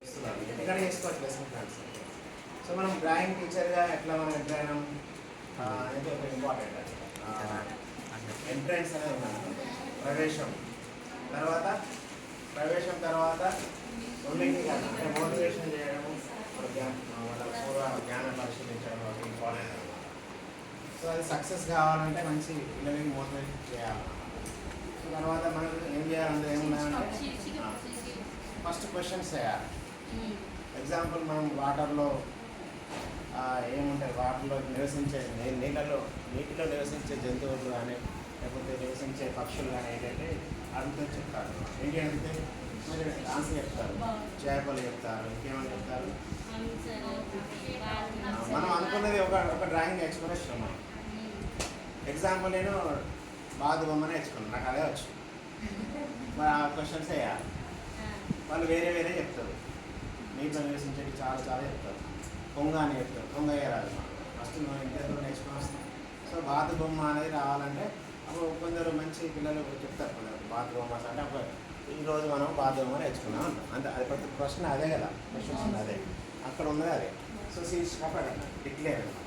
ఎక్కడ చేసుకోవచ్చు best friends. So మనం డ్రాయింగ్ టీచర్గా ఎట్లా మనం ఎంటర్ అయినాం అనేది ఒక ఇంపార్టెంట్. ఎంట్రన్స్ అనేది ఉన్నాను, ప్రవేశం తర్వాత రూలింగ్ అంటే మోటివేషన్ చేయడము, వాళ్ళ పూర్వ జ్ఞానం పరిశీలించడం అది ఇంపార్టెంట్ అనమాట. సో అది సక్సెస్ కావాలంటే మంచి పిల్లలకి మోటివేషన్ చేయాలన్నమాట. సో తర్వాత మనం ఏం చేయాలంటే ఏమున్నాయంటే ఫస్ట్ క్వశ్చన్స్ చేయాలి. ఎగ్జాంపుల్ మనం వాటర్లో ఏముంటాయి, వాటర్లో నివసించే నీటిలో నివసించే జంతువులు కానీ లేకపోతే నివసించే పక్షులు కానీ ఏంటంటే అడుగుతూ చెప్తారు. ఏంటి అడిగితే మరి ఆన్సర్ చెప్తారు, చేపలు చెప్తారు, ఇంకేమని చెప్తారు. మనం అనుకున్నది ఒక డ్రాయింగ్ నేర్చుకుని వచ్చినాం. మనం ఎగ్జాంపుల్ నేను బాతు బొమ్మ నేర్చుకున్నాను, నాకు అదే వచ్చు. మరి ఆ క్వశ్చన్స్ వేయాలి. వాళ్ళు వేరే చెప్తారు, నీటిలో నివసించేది చాలా చెప్తారు. పొంగ అని చెప్తారు, పొంగ వేయరాదు. ఫస్ట్ మనం ఇంట్లో నేర్చుకుని వస్తాం. సో బాతు బొమ్మ అనేది రావాలంటే అప్పుడు కొందరు మంచి పిల్లలు చెప్తారు, కొందరు బాతు బొమ్మ అంటే ఈరోజు మనం బాతు బొమ్మ నేర్చుకున్నాం అంటాం. అంతే, అది ప్రతి ప్రశ్న అదే కదా, క్వశ్చన్స్ అదే, అక్కడ ఉన్నది అదే. సో సీజ్ డిక్లేర్ అనమాట.